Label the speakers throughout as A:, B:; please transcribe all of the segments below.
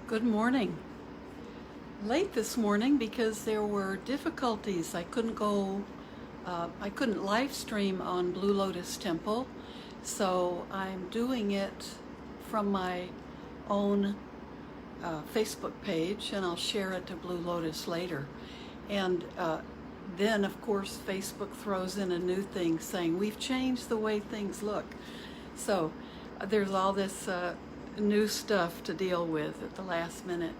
A: Good morning. Late this morning because there were difficulties. I couldn't live stream on Blue Lotus Temple, so I'm doing it from my own Facebook page, and I'll share it to Blue Lotus later. And then, of course, Facebook throws in a new thing saying, we've changed the way things look. So there's all this new stuff to deal with at the last minute.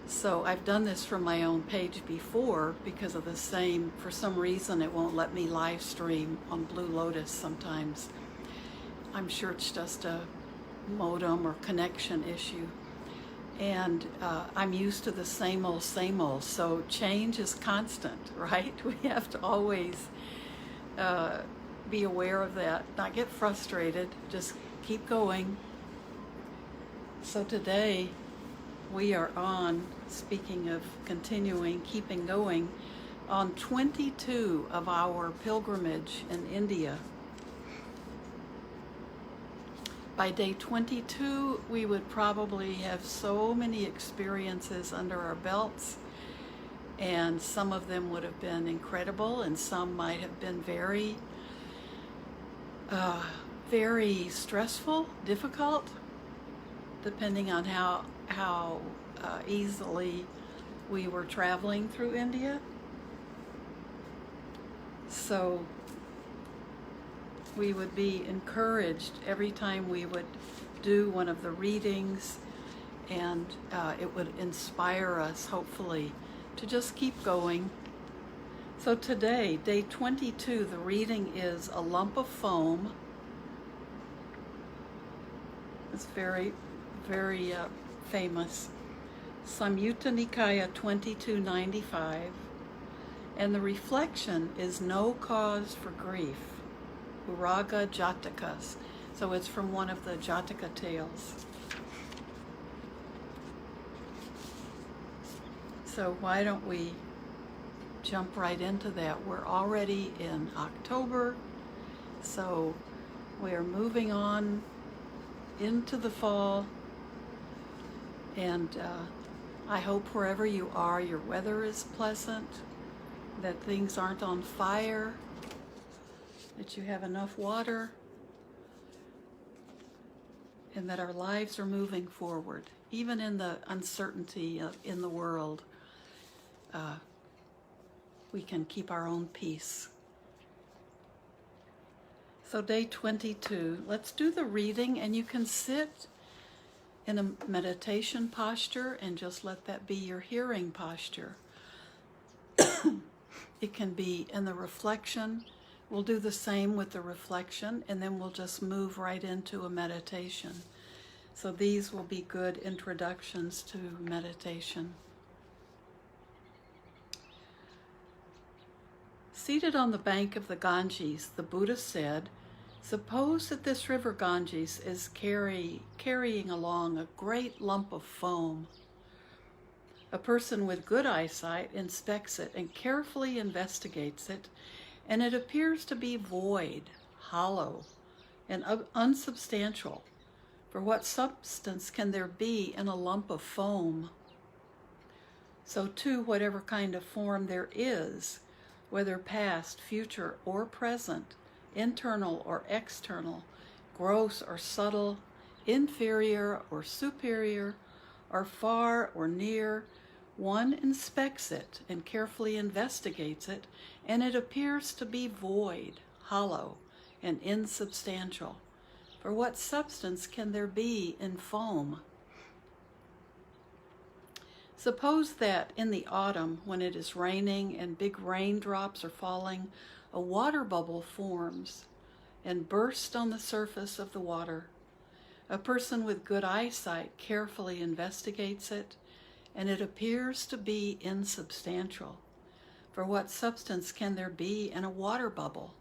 A: So I've done this from my own page before because of for some reason it won't let me live stream on Blue Lotus sometimes. I'm sure it's just a modem or connection issue. And I'm used to the same old, so change is constant, right? We have to always be aware of that, not get frustrated, just keep going. So today we are on, speaking of continuing, keeping going, on 22 of our pilgrimage in India. By day 22, we would probably have so many experiences under our belts, and some of them would have been incredible, and some might have been very, very stressful, difficult, depending on how easily we were traveling through India. So we would be encouraged every time we would do one of the readings, and it would inspire us, hopefully, to just keep going. So today, day 22, the reading is A Lump of Foam. It's very famous. Samyutta Nikaya 2295. And the reflection is No Cause for Grief, Uraga Jatakas. So it's from one of the Jataka tales. So why don't we jump right into that? We're already in October, so we're moving on into the fall. And I hope wherever you are, your weather is pleasant, that things aren't on fire, that you have enough water, and that our lives are moving forward. Even in the uncertainty in the world, we can keep our own peace. So day 22, let's do the reading, and you can sit in a meditation posture and just let that be your hearing posture. It can be in the reflection. We'll do the same with the reflection, and then we'll just move right into a meditation. So these will be good introductions to meditation. Seated on the bank of the Ganges, the Buddha said, "Suppose that this river Ganges is carrying along a great lump of foam. A person with good eyesight inspects it and carefully investigates it, and it appears to be void, hollow, and unsubstantial. For what substance can there be in a lump of foam? So too, whatever kind of form there is, whether past, future, or present, internal or external, gross or subtle, inferior or superior, or far or near, one inspects it and carefully investigates it, and it appears to be void, hollow, and insubstantial. For what substance can there be in foam? Suppose that in the autumn, when it is raining and big raindrops are falling, a water bubble forms and bursts on the surface of the water. A person with good eyesight carefully investigates it, and it appears to be insubstantial. For what substance can there be in a water bubble?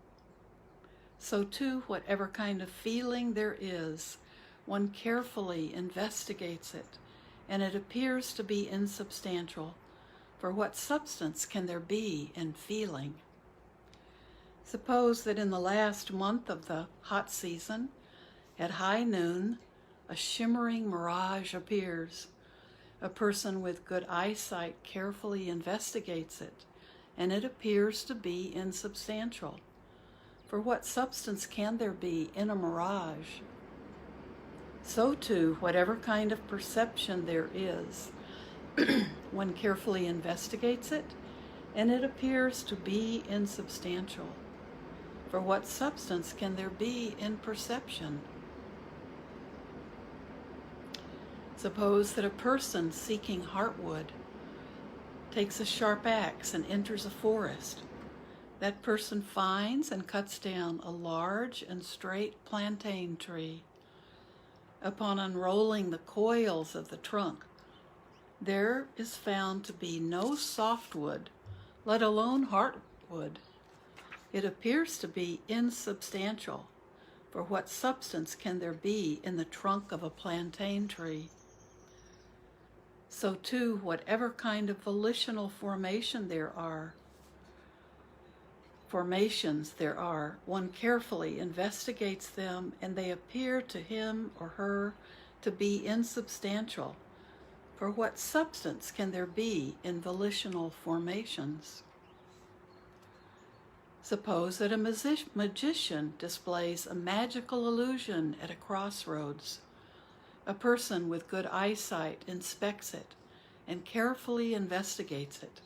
A: So too, whatever kind of feeling there is, one carefully investigates it, and it appears to be insubstantial. For what substance can there be in feeling? Suppose that in the last month of the hot season, at high noon, a shimmering mirage appears, A person with good eyesight carefully investigates it, and it appears to be insubstantial. For what substance can there be in a mirage? So too, whatever kind of perception there is, one carefully investigates it, and it appears to be insubstantial. For what substance can there be in perception? Suppose that a person seeking heartwood takes a sharp axe and enters a forest. That person finds and cuts down a large and straight plantain tree. Upon unrolling the coils of the trunk, there is found to be no softwood, let alone heartwood. It appears to be insubstantial, for what substance can there be in the trunk of a plantain tree? So too, whatever kind of volitional formations there are, one carefully investigates them, and they appear to him or her to be insubstantial. For what substance can there be in volitional formations? Suppose that a magician displays a magical illusion at a crossroads. A person with good eyesight inspects it and carefully investigates it,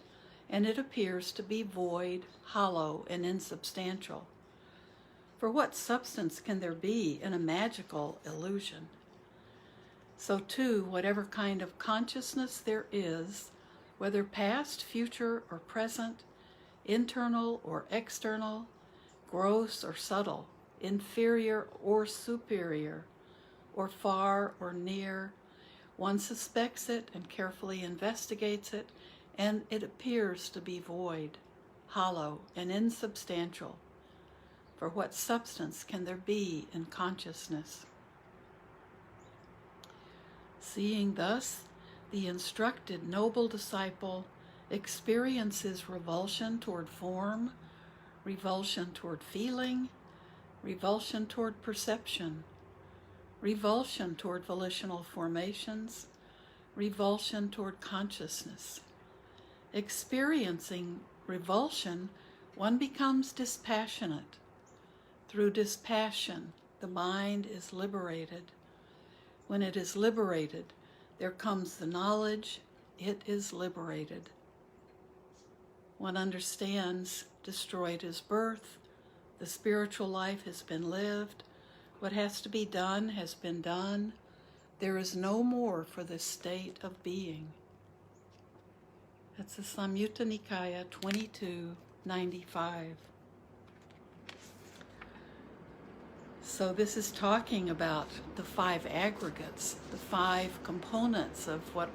A: and it appears to be void, hollow, and insubstantial. For what substance can there be in a magical illusion? So too, whatever kind of consciousness there is, whether past, future, or present, internal or external, gross or subtle, inferior or superior, or far or near, one suspects it and carefully investigates it, and it appears to be void, hollow, and insubstantial. For what substance can there be in consciousness? Seeing thus, the instructed noble disciple experiences revulsion toward form, revulsion toward feeling, revulsion toward perception, revulsion toward volitional formations, revulsion toward consciousness. Experiencing revulsion, one becomes dispassionate. Through dispassion, the mind is liberated. When it is liberated, there comes the knowledge it is liberated. One understands destroyed is birth, the spiritual life has been lived, what has to be done has been done, there is no more for this state of being. That's the Samyutta Nikaya 2295. So this is talking about the five aggregates, the five components of what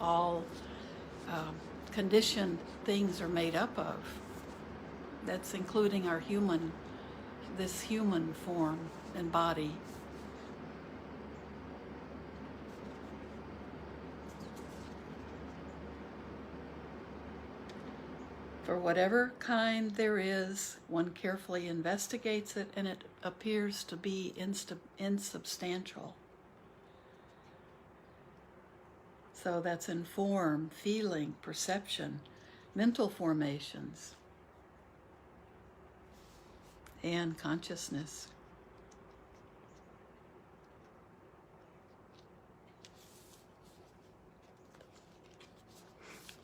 A: all conditioned things are made up of. That's including our this human form and body. For whatever kind there is, one carefully investigates it, and it appears to be insubstantial. So that's in form, feeling, perception, mental formations, and consciousness.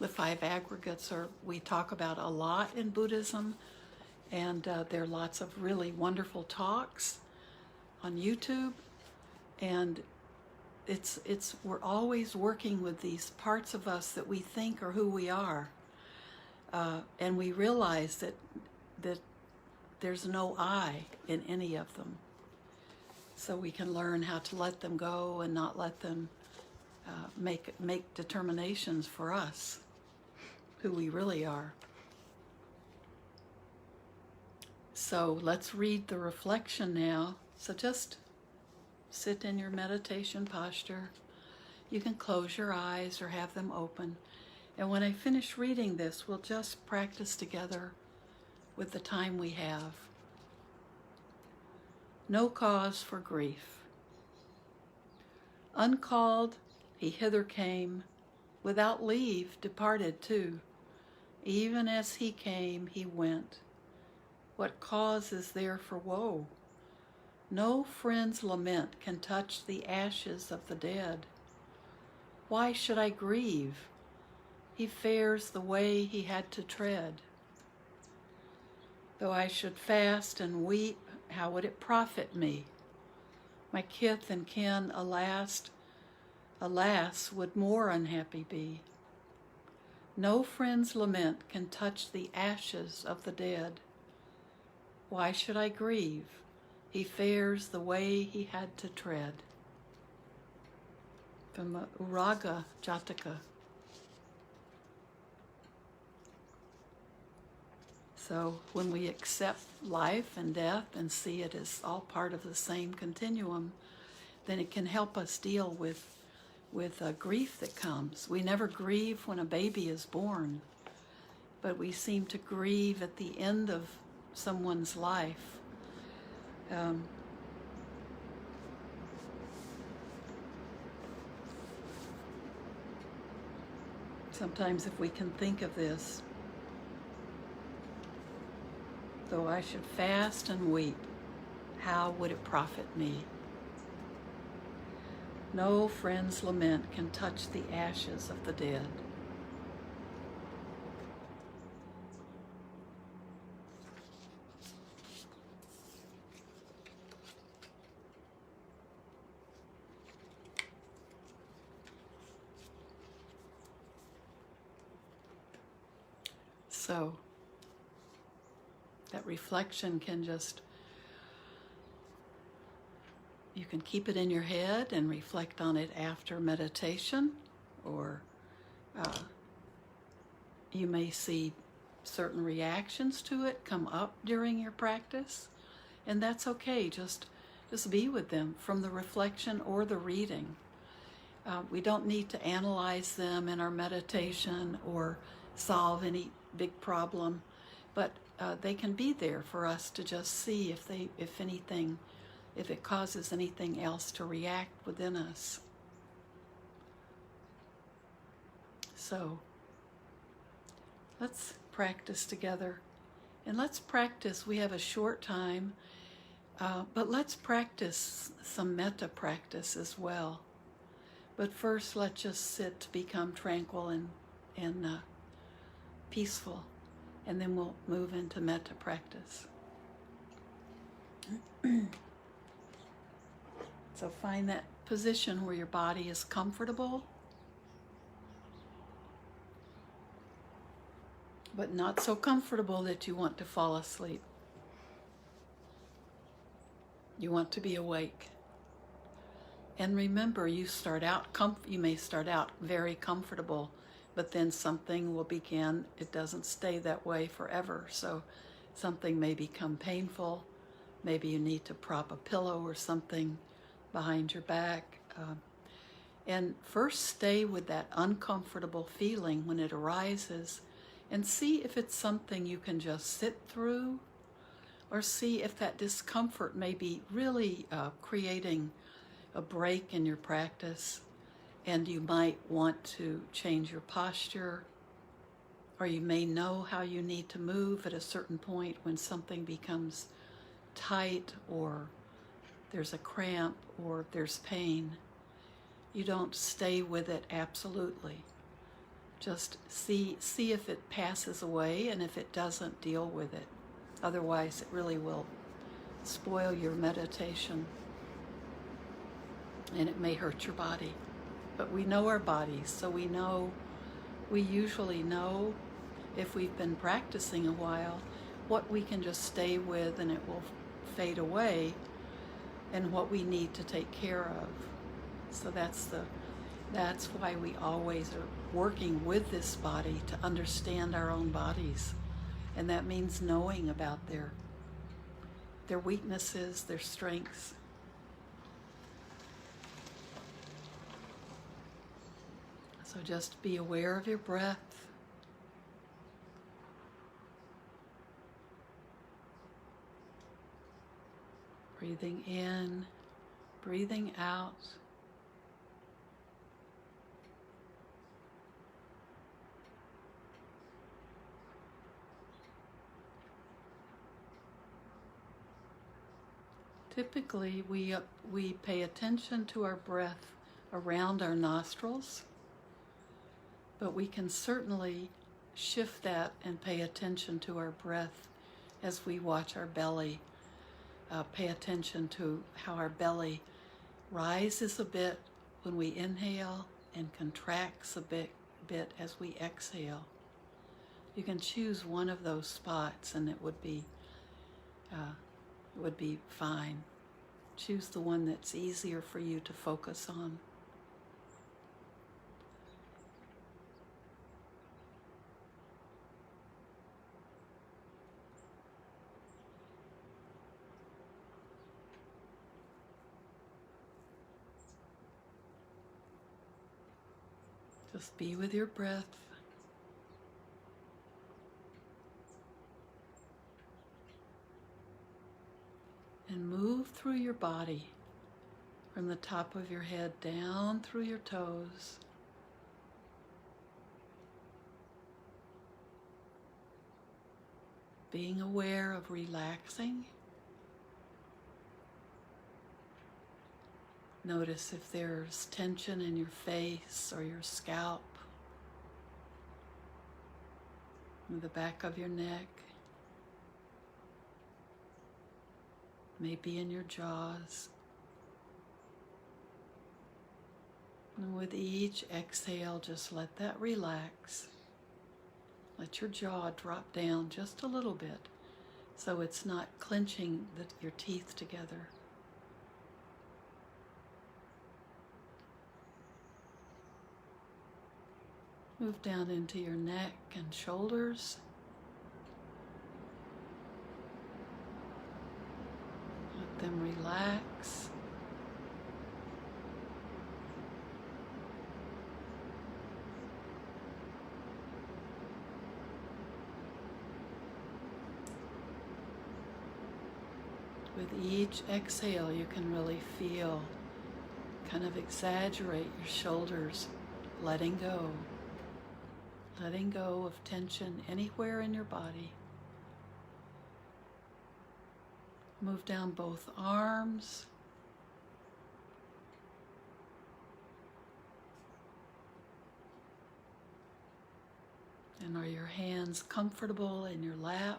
A: The five aggregates we talk about a lot in Buddhism, and there are lots of really wonderful talks on YouTube, and we're always working with these parts of us that we think are who we are, and we realize that there's no I in any of them. So we can learn how to let them go and not let them make determinations for us, who we really are. So let's read the reflection now. So just sit in your meditation posture. You can close your eyes or have them open. And when I finish reading this, we'll just practice together with the time we have. No cause for grief. Uncalled, he hither came, without leave departed too. Even as he came, he went. What cause is there for woe? No friend's lament can touch the ashes of the dead. Why should I grieve? He fares the way he had to tread. Though I should fast and weep, how would it profit me? My kith and kin, alas, would more unhappy be. No friend's lament can touch the ashes of the dead. Why should I grieve? He fares the way he had to tread. From the Uraga Jataka. So when we accept life and death and see it as all part of the same continuum, then it can help us deal with grief that comes. We never grieve when a baby is born, but we seem to grieve at the end of someone's life. Sometimes if we can think of this, though I should fast and weep, how would it profit me? No friend's lament can touch the ashes of the dead. So, that reflection can just, you can keep it in your head and reflect on it after meditation, or you may see certain reactions to it come up during your practice, and that's okay. Just be with them from the reflection or the reading. We don't need to analyze them in our meditation or solve any big problem, but they can be there for us to just see if it causes anything else to react within us. So let's practice together, and let's practice. We have a short time, but let's practice some metta practice as well. But first, let's just sit to become tranquil and peaceful, and then we'll move into metta practice. So find that position where your body is comfortable, but not so comfortable that you want to fall asleep. You want to be awake. And remember, you may start out very comfortable, but then something will begin. It doesn't stay that way forever. So something may become painful. Maybe you need to prop a pillow or something behind your back. And first stay with that uncomfortable feeling when it arises, and see if it's something you can just sit through, or see if that discomfort may be really creating a break in your practice, and you might want to change your posture, or you may know how you need to move at a certain point when something becomes tight, or there's a cramp, or there's pain. You don't stay with it absolutely. Just see if it passes away, and if it doesn't, deal with it. Otherwise, it really will spoil your meditation, and it may hurt your body. But we know our bodies, so we usually know, if we've been practicing a while, what we can just stay with and it will fade away, and what we need to take care of. So that's why we always are working with this body, to understand our own bodies. And that means knowing about their weaknesses, their strengths. So just be aware of your breath. Breathing in, breathing out. Typically, we pay attention to our breath around our nostrils, but we can certainly shift that and pay attention to our breath as we watch our belly. Pay attention to how our belly rises a bit when we inhale and contracts a bit as we exhale. You can choose one of those spots and it would be fine. Choose the one that's easier for you to focus on. Just be with your breath. And move through your body from the top of your head down through your toes. Being aware of relaxing. Notice if there's tension in your face or your scalp, or the back of your neck, maybe in your jaws. And with each exhale, just let that relax. Let your jaw drop down just a little bit so it's not clenching your teeth together. Move down into your neck and shoulders. Let them relax. With each exhale, you can really feel, kind of exaggerate your shoulders, letting go. Letting go of tension anywhere in your body. Move down both arms. And are your hands comfortable in your lap?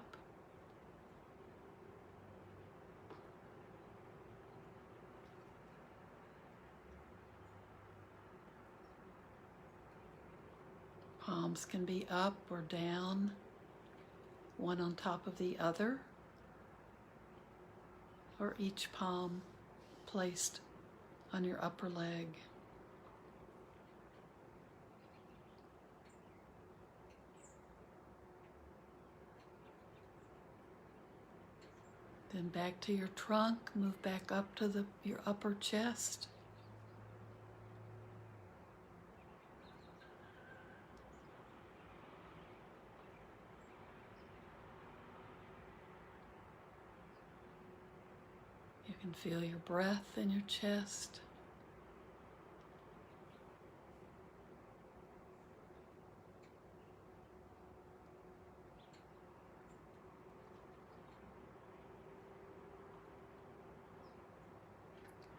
A: Palms can be up or down, one on top of the other, or each palm placed on your upper leg. Then back to your trunk, move back up to your upper chest. You can feel your breath in your chest.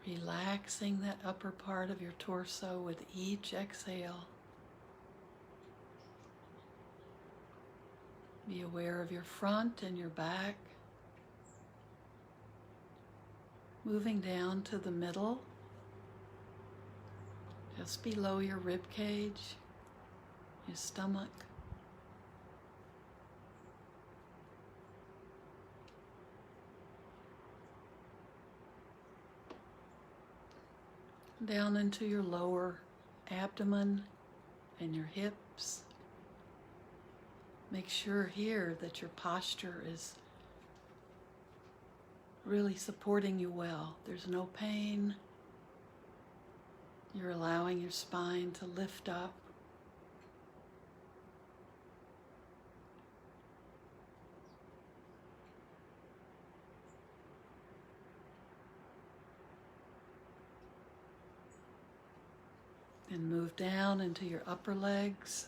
A: Relaxing that upper part of your torso with each exhale. Be aware of your front and your back. Moving down to the middle, just below your rib cage, your stomach. Down into your lower abdomen and your hips. Make sure here that your posture is really supporting you well. There's no pain. You're allowing your spine to lift up. Then move down into your upper legs.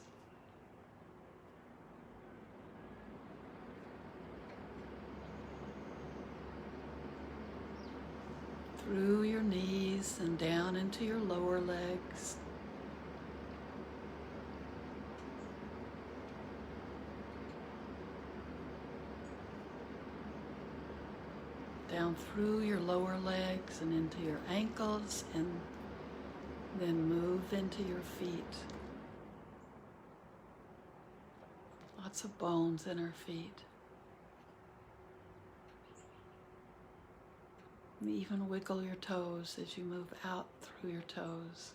A: through your knees and down into your lower legs. Down through your lower legs and into your ankles, and then move into your feet. Lots of bones in our feet. And even wiggle your toes as you move out through your toes.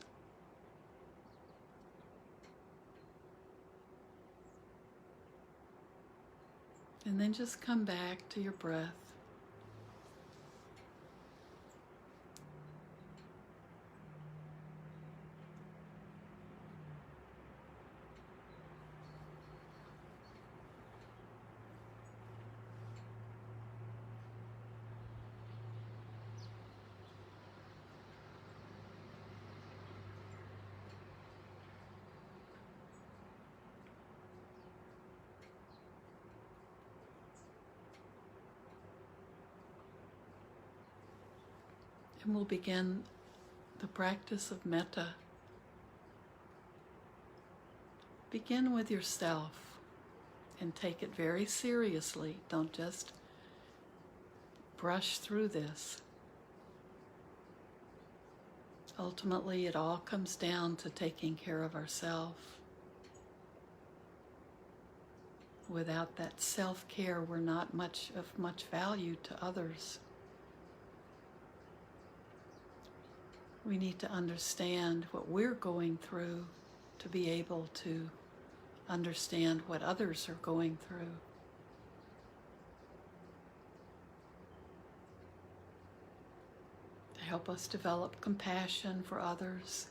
A: And then just come back to your breath. And we'll begin the practice of metta. Begin with yourself and take it very seriously. Don't just brush through this. Ultimately, it all comes down to taking care of ourselves. Without that self-care, we're not of much value to others. We need to understand what we're going through to be able to understand what others are going through. To help us develop compassion for others.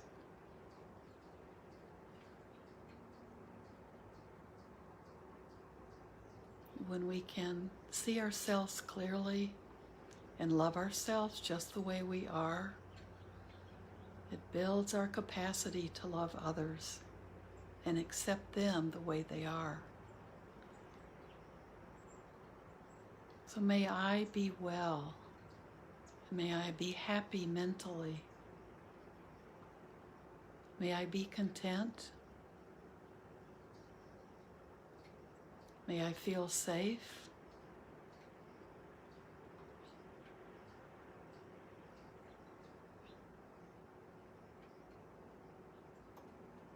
A: When we can see ourselves clearly and love ourselves just the way we are, it builds our capacity to love others and accept them the way they are. So may I be well. May I be happy mentally. May I be content. May I feel safe.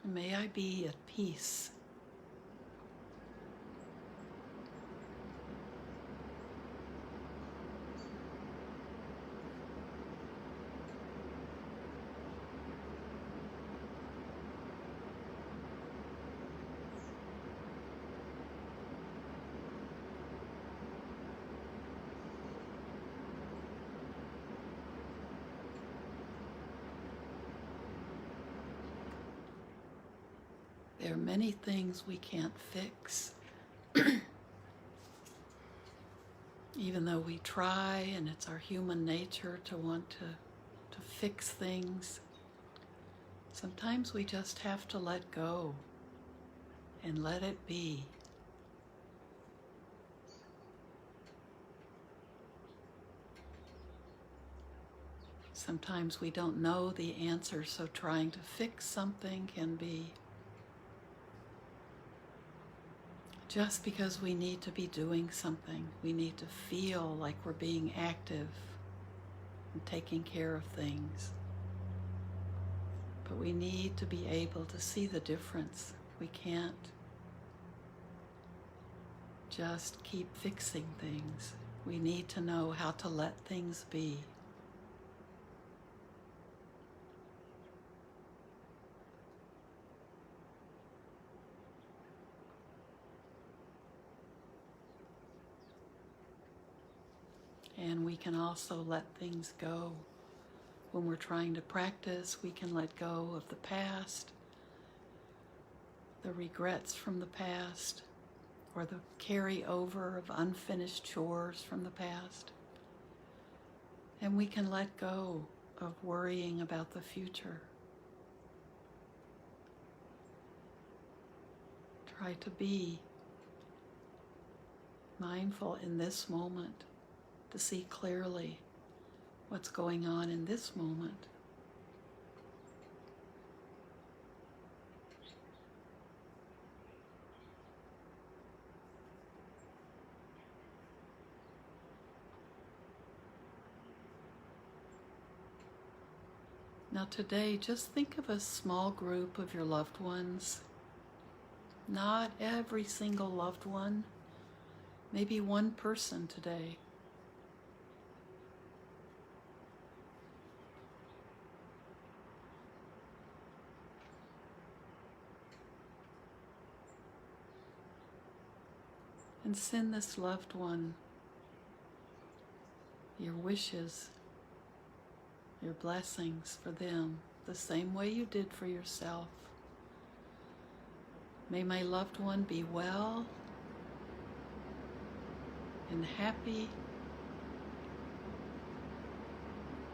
A: May I be at peace. There are many things we can't fix. Even though we try, and it's our human nature to want to fix things, sometimes we just have to let go and let it be. Sometimes we don't know the answer, so trying to fix something can be just because we need to be doing something. We need to feel like we're being active and taking care of things. But we need to be able to see the difference. We can't just keep fixing things. We need to know how to let things be. And we can also let things go. When we're trying to practice, we can let go of the past, the regrets from the past, or the carryover of unfinished chores from the past. And we can let go of worrying about the future. Try to be mindful in this moment, to see clearly what's going on in this moment. Now today, just think of a small group of your loved ones. Not every single loved one. Maybe one person today. And send this loved one your wishes, your blessings for them, the same way you did for yourself. May my loved one be well and happy.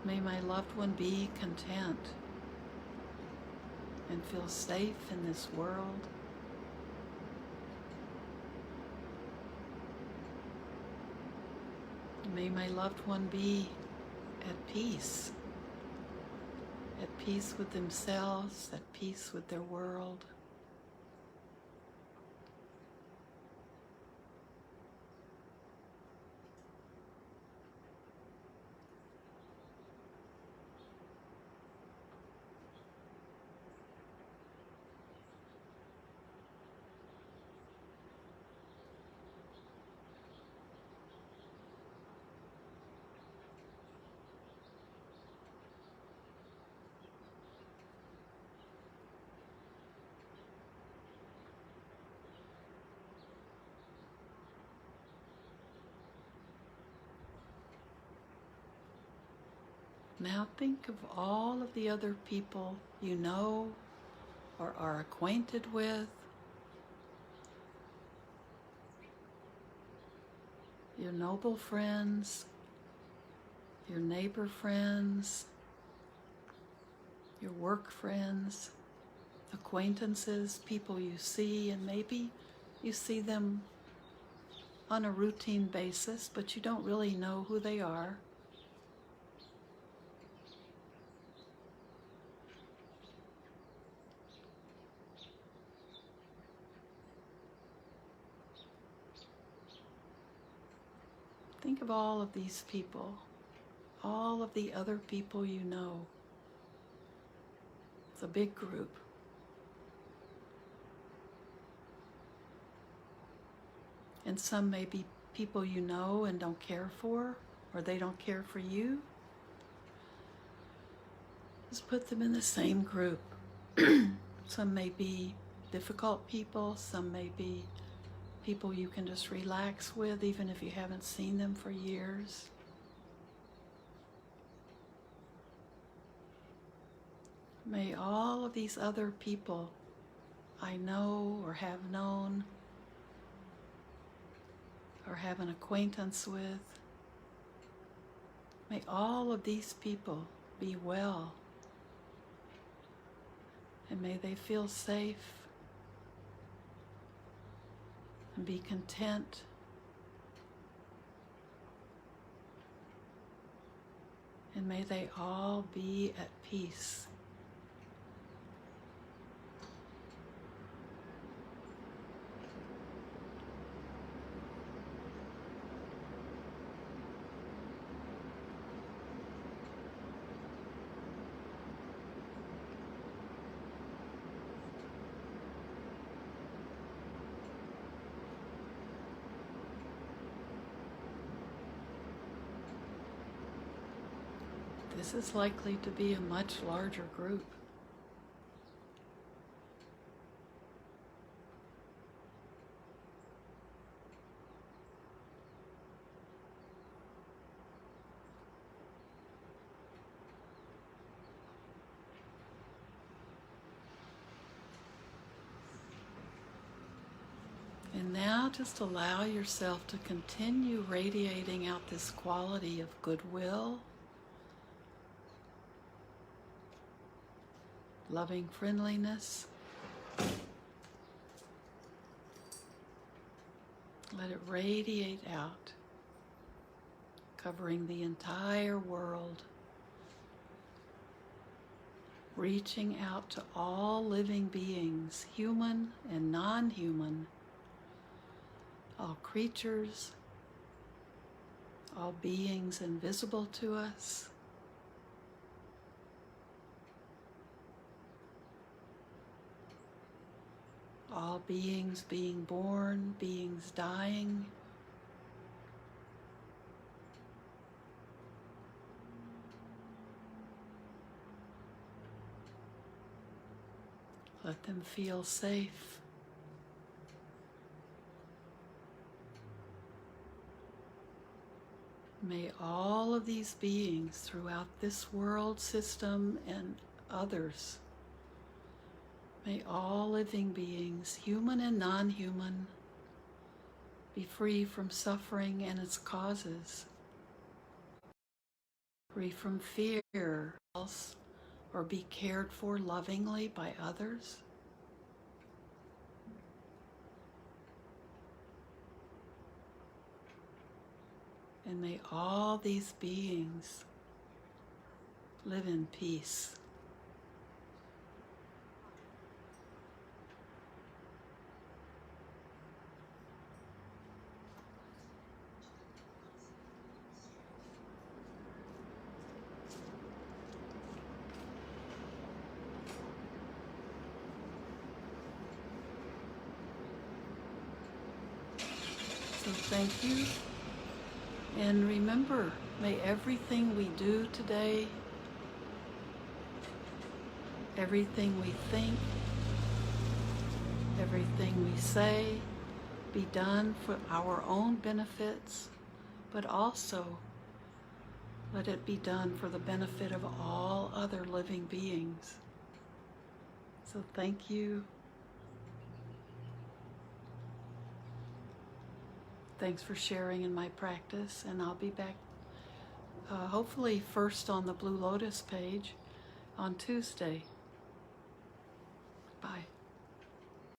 A: May my loved one be content and feel safe in this world. May my loved one be at peace with themselves, at peace with their world. Now think of all of the other people you know or are acquainted with, your noble friends, your neighbor friends, your work friends, acquaintances, people you see, and maybe you see them on a routine basis, but you don't really know who they are. Think of all of these people, all of the other people you know. It's a big group. And some may be people you know and don't care for, or they don't care for you. Just put them in the same group. Some may be difficult people, some may be people you can just relax with, even if you haven't seen them for years. May all of these other people I know or have known or have an acquaintance with, may all of these people be well, and may they feel safe and be content and may they all be at peace. This is likely to be a much larger group. And now just allow yourself to continue radiating out this quality of goodwill, loving friendliness. Let it radiate out. covering the entire world, reaching out to all living beings, human and non-human, all creatures, all beings invisible to us, all beings being born, beings dying, let them feel safe. May all of these beings throughout this world system and others, may all living beings, human and non-human, be free from suffering and its causes, free from fear, or be cared for lovingly by others. And may all these beings live in peace. So thank you. And remember, may everything we do today, everything we think, everything we say, be done for our own benefits, but also let it be done for the benefit of all other living beings. So thank you. Thanks for sharing in my practice, and I'll be back hopefully first on the Blue Lotus page on Tuesday. Bye.